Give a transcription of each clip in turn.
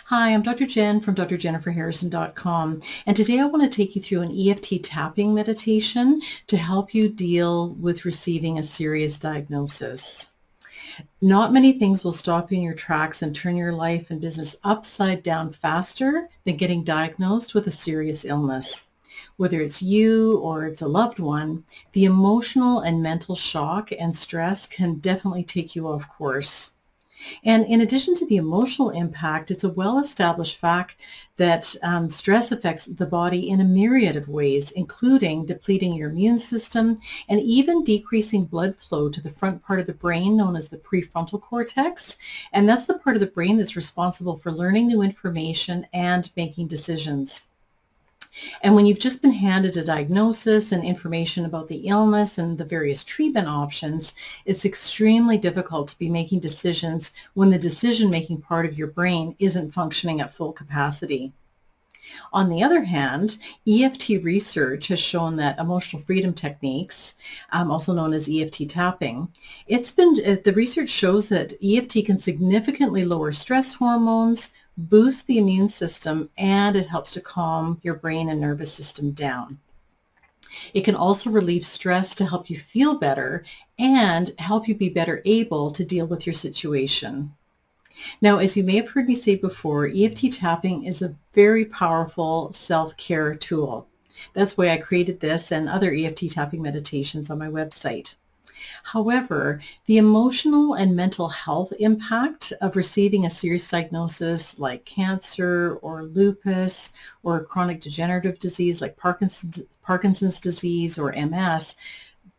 Hi, I'm Dr. Jen from drjenniferharrison.com, and today I want to take you through an EFT tapping meditation to help you deal with receiving a serious diagnosis. Not many things will stop you in your tracks and turn your life and business upside down faster than getting diagnosed with a serious illness. Whether it's you or it's a loved one, the emotional and mental shock and stress can definitely take you off course. And in addition to the emotional impact, it's a well-established fact that stress affects the body in a myriad of ways, including depleting your immune system and even decreasing blood flow to the front part of the brain known as the prefrontal cortex. And that's the part of the brain that's responsible for learning new information and making decisions. And when you've just been handed a diagnosis and information about the illness and the various treatment options, it's extremely difficult to be making decisions when the decision-making part of your brain isn't functioning at full capacity. On the other hand, EFT research has shown that emotional freedom techniques, also known as EFT tapping, the research shows that EFT can significantly lower stress hormones, boost the immune system, and it helps to calm your brain and nervous system down. It can also relieve stress to help you feel better and help you be better able to deal with your situation. Now, as you may have heard me say before, EFT tapping is a very powerful self-care tool. That's why I created this and other EFT tapping meditations on my website. However, the emotional and mental health impact of receiving a serious diagnosis like cancer or lupus or chronic degenerative disease like Parkinson's disease or MS,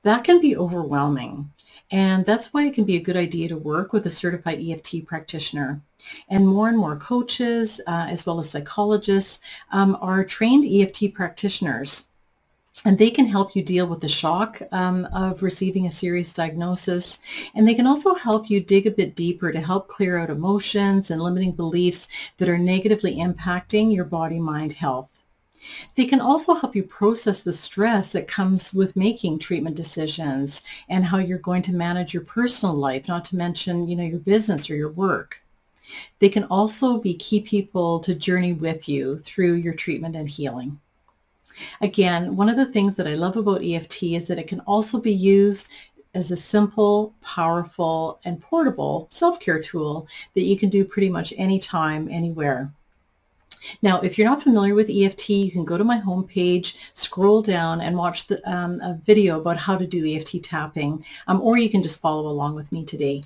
that can be overwhelming. And that's why it can be a good idea to work with a certified EFT practitioner. And more coaches, as well as psychologists, are trained EFT practitioners. And they can help you deal with the shock of receiving a serious diagnosis. And they can also help you dig a bit deeper to help clear out emotions and limiting beliefs that are negatively impacting your body-mind health. They can also help you process the stress that comes with making treatment decisions and how you're going to manage your personal life, not to mention, your business or your work. They can also be key people to journey with you through your treatment and healing. Again, one of the things that I love about EFT is that it can also be used as a simple, powerful, and portable self-care tool that you can do pretty much anytime, anywhere. Now, if you're not familiar with EFT, you can go to my homepage, scroll down, and watch a video about how to do EFT tapping, or you can just follow along with me today.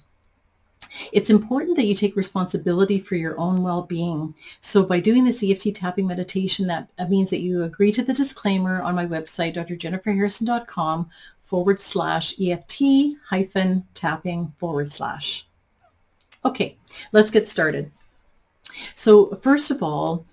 It's important that you take responsibility for your own well-being. So by doing this EFT tapping meditation, that means that you agree to the disclaimer on my website, drjenniferharrison.com/EFT-tapping/. Okay, let's get started. So first of all,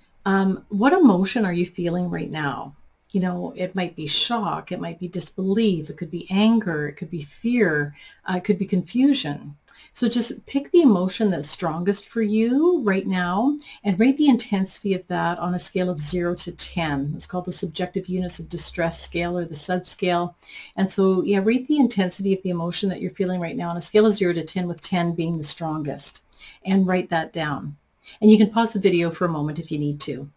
what emotion are you feeling right now? It might be shock, it might be disbelief, it could be anger, it could be fear, it could be confusion. So just pick the emotion that's strongest for you right now and rate the intensity of that on a scale of 0 to 10. It's called the Subjective Units of Distress Scale, or the SUD scale. And so, rate the intensity of the emotion that you're feeling right now on a scale of 0 to 10, with 10 being the strongest, and write that down. And you can pause the video for a moment if you need to.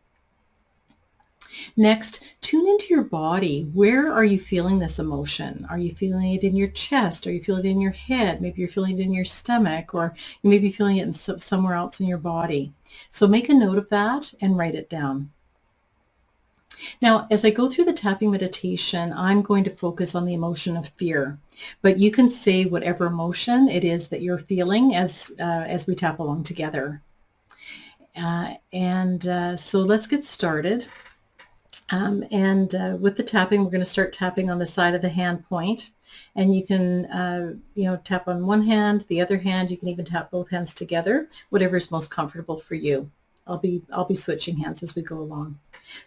Next, tune into your body. Where are you feeling this emotion? Are you feeling it in your chest? Are you feeling it in your head? Maybe you're feeling it in your stomach, or you may be feeling it in somewhere else in your body. So make a note of that and write it down. Now, as I go through the tapping meditation, I'm going to focus on the emotion of fear, but you can say whatever emotion it is that you're feeling as we tap along together. So let's get started. With the tapping, we're going to start tapping on the side of the hand point, and you can, tap on one hand, the other hand. You can even tap both hands together, whatever is most comfortable for you. I'll be switching hands as we go along.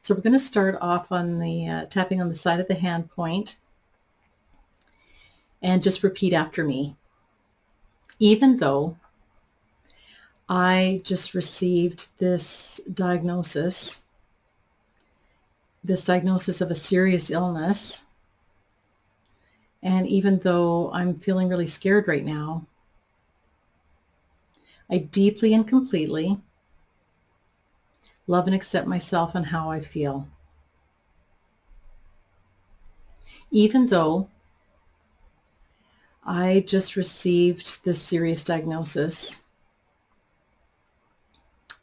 So we're going to start off on the tapping on the side of the hand point, and just repeat after me. Even though I just received this diagnosis of a serious illness, and even though I'm feeling really scared right now, I deeply and completely love and accept myself and how I feel. Even though I just received this serious diagnosis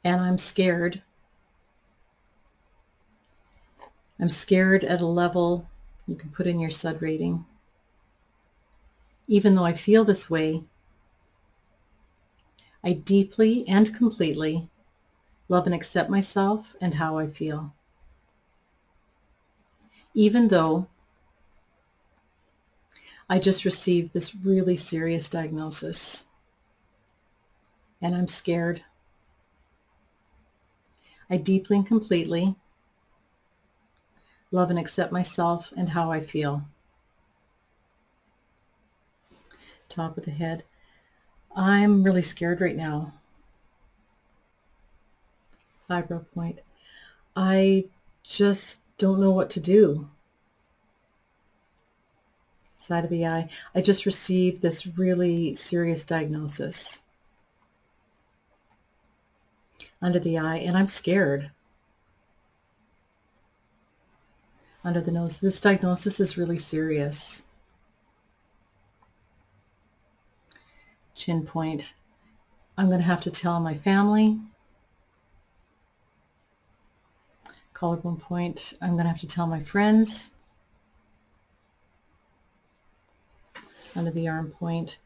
and I'm scared. I'm scared at a level, you can put in your SUD rating. Even though I feel this way, I deeply and completely love and accept myself and how I feel. Even though I just received this really serious diagnosis and I'm scared, I deeply and completely love and accept myself and how I feel. Top of the head. I'm really scared right now. Eyebrow point. I just don't know what to do. Side of the eye. I just received this really serious diagnosis. Under the eye, and I'm scared. Under the nose. This diagnosis is really serious. Chin point. I'm going to have to tell my family. Collarbone point. I'm going to have to tell my friends. Under the arm point.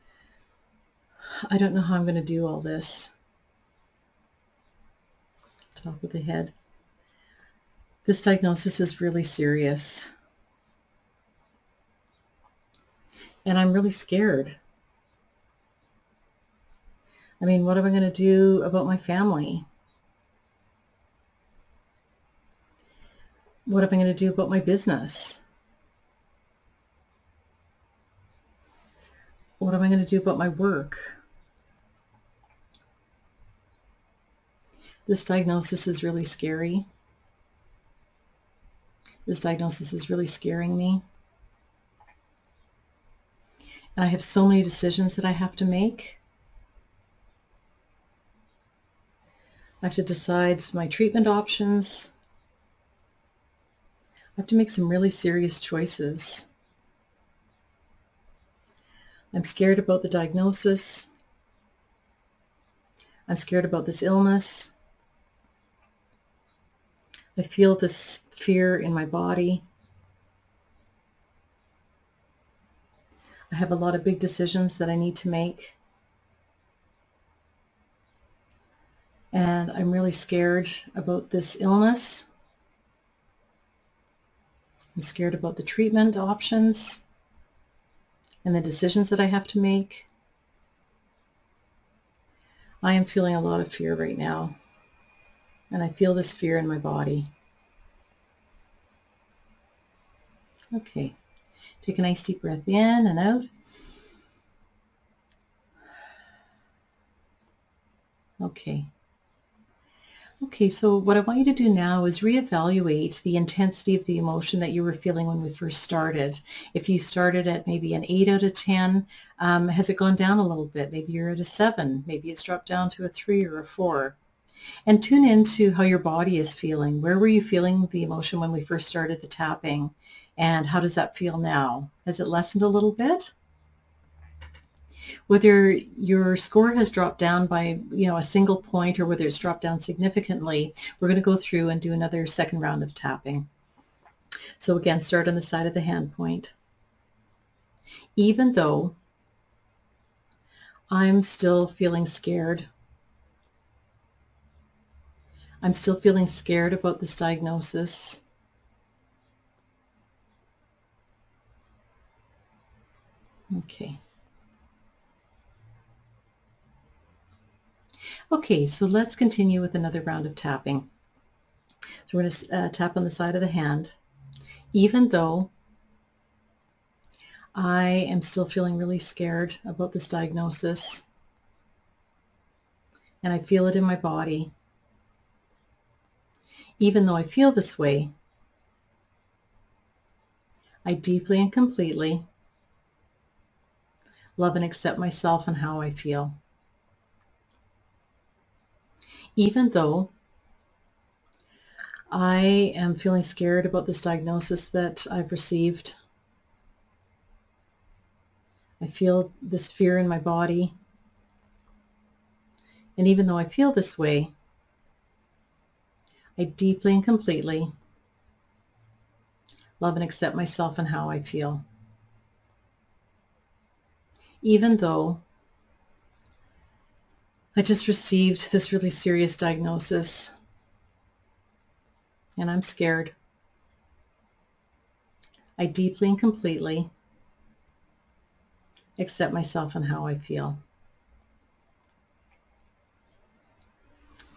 I don't know how I'm going to do all this. Top of the head. This diagnosis is really serious. And I'm really scared. I mean, what am I going to do about my family? What am I going to do about my business? What am I going to do about my work? This diagnosis is really scary. This diagnosis is really scaring me. And I have so many decisions that I have to make. I have to decide my treatment options. I have to make some really serious choices. I'm scared about the diagnosis. I'm scared about this illness. I feel this fear in my body. I have a lot of big decisions that I need to make. And I'm really scared about this illness. I'm scared about the treatment options and the decisions that I have to make. I am feeling a lot of fear right now. And I feel this fear in my body. Okay. Take a nice deep breath in and out. Okay. Okay, so what I want you to do now is reevaluate the intensity of the emotion that you were feeling when we first started. If you started at maybe an 8 out of 10, has it gone down a little bit? Maybe you're at a 7. Maybe it's dropped down to a 3 or a 4. And tune into how your body is feeling. Where were you feeling the emotion when we first started the tapping? And how does that feel now? Has it lessened a little bit? Whether your score has dropped down by, a single point or whether it's dropped down significantly, we're going to go through and do another second round of tapping. So again, start on the side of the hand point. Even though I'm still feeling scared, I'm still feeling scared about this diagnosis. Okay. Okay, so let's continue with another round of tapping. So we're going to tap on the side of the hand. Even though I am still feeling really scared about this diagnosis, and I feel it in my body, even though I feel this way, I deeply and completely love and accept myself and how I feel. Even though I am feeling scared about this diagnosis that I've received. I feel this fear in my body. And even though I feel this way, I deeply and completely love and accept myself and how I feel. Even though I just received this really serious diagnosis and I'm scared, I deeply and completely accept myself and how I feel.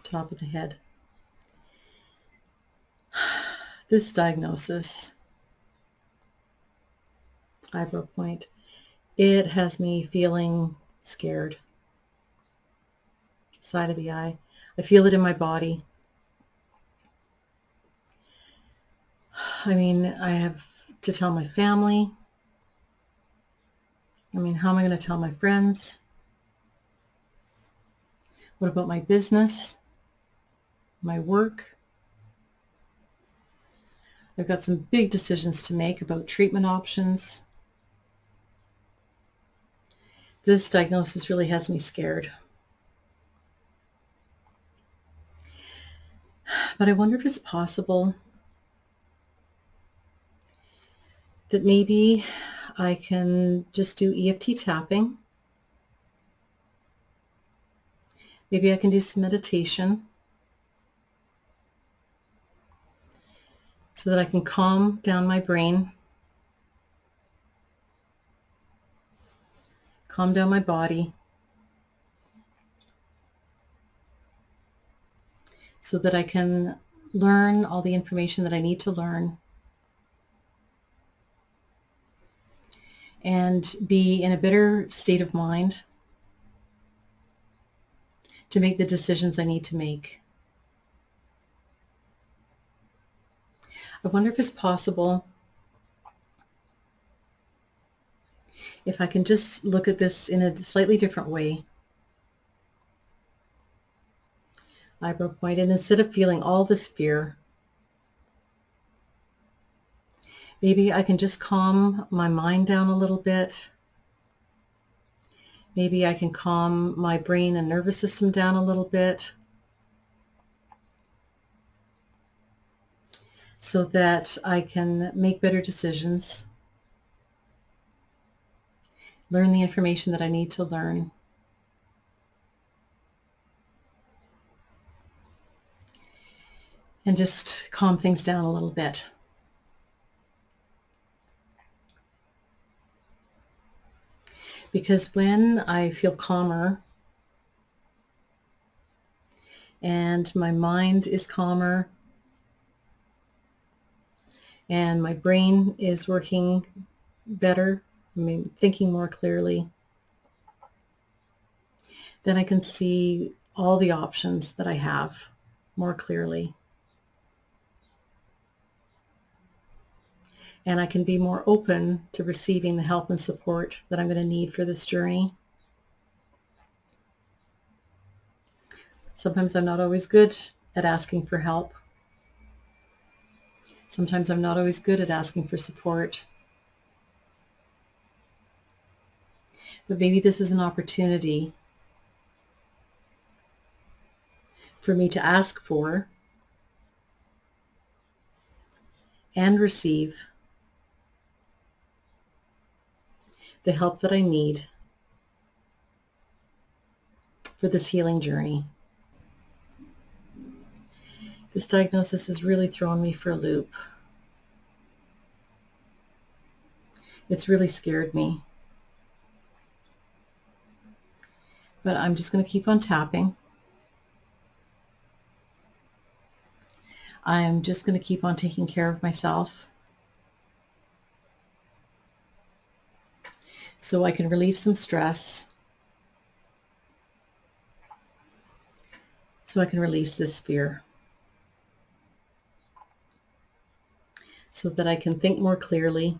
Top of the head. This diagnosis, eyebrow point, it has me feeling scared. Side of the eye. I feel it in my body. I mean, I have to tell my family. I mean, how am I going to tell my friends? What about my business? My work? I've got some big decisions to make about treatment options. This diagnosis really has me scared. But I wonder if it's possible that maybe I can just do EFT tapping. Maybe I can do some meditation so that I can calm down my brain, calm down my body, so that I can learn all the information that I need to learn and be in a better state of mind to make the decisions I need to make. I wonder if it's possible if I can just look at this in a slightly different way. Eyebrow point, and instead of feeling all this fear, maybe I can just calm my mind down a little bit. Maybe I can calm my brain and nervous system down a little bit so that I can make better decisions, learn the information that I need to learn, and just calm things down a little bit. Because when I feel calmer and my mind is calmer and my brain is working better, I mean, thinking more clearly, then I can see all the options that I have more clearly. And I can be more open to receiving the help and support that I'm going to need for this journey. Sometimes I'm not always good at asking for help. Sometimes I'm not always good at asking for support. But maybe this is an opportunity for me to ask for and receive the help that I need for this healing journey. This diagnosis has really thrown me for a loop. It's really scared me. But I'm just going to keep on tapping. I'm just going to keep on taking care of myself so I can relieve some stress, so I can release this fear, so that I can think more clearly,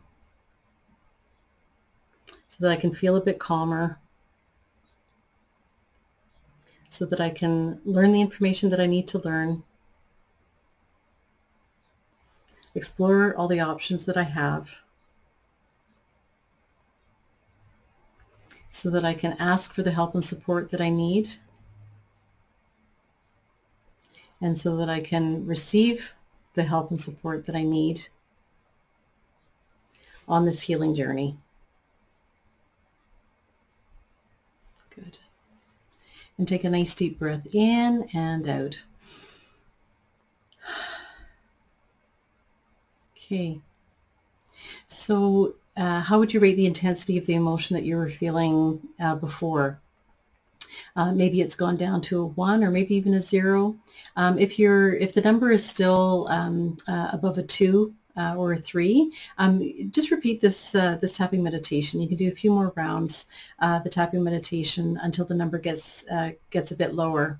so that I can feel a bit calmer, so that I can learn the information that I need to learn, explore all the options that I have so that I can ask for the help and support that I need, and so that I can receive the help and support that I need on this healing journey. Good. And take a nice deep breath in and out. Okay. So how would you rate the intensity of the emotion that you were feeling before? Maybe it's gone down to a 1 or maybe even a 0. If the number is still above a 2 or a 3, just repeat this tapping meditation. You can do a few more rounds, the tapping meditation, until the number gets a bit lower.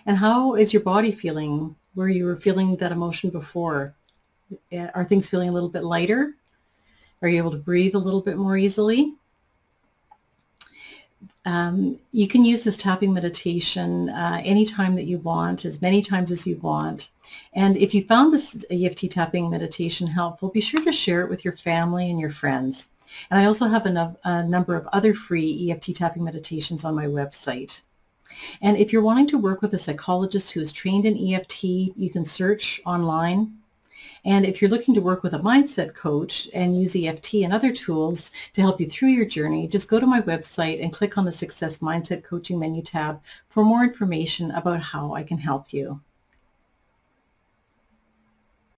And how is your body feeling where you were feeling that emotion before? Are things feeling a little bit lighter? Are you able to breathe a little bit more easily? You can use this tapping meditation anytime that you want, as many times as you want. And if you found this EFT tapping meditation helpful, be sure to share it with your family and your friends. And I also have a number of other free EFT tapping meditations on my website. And if you're wanting to work with a psychologist who is trained in EFT, you can search online. And if you're looking to work with a mindset coach and use EFT and other tools to help you through your journey, just go to my website and click on the Success Mindset Coaching menu tab for more information about how I can help you.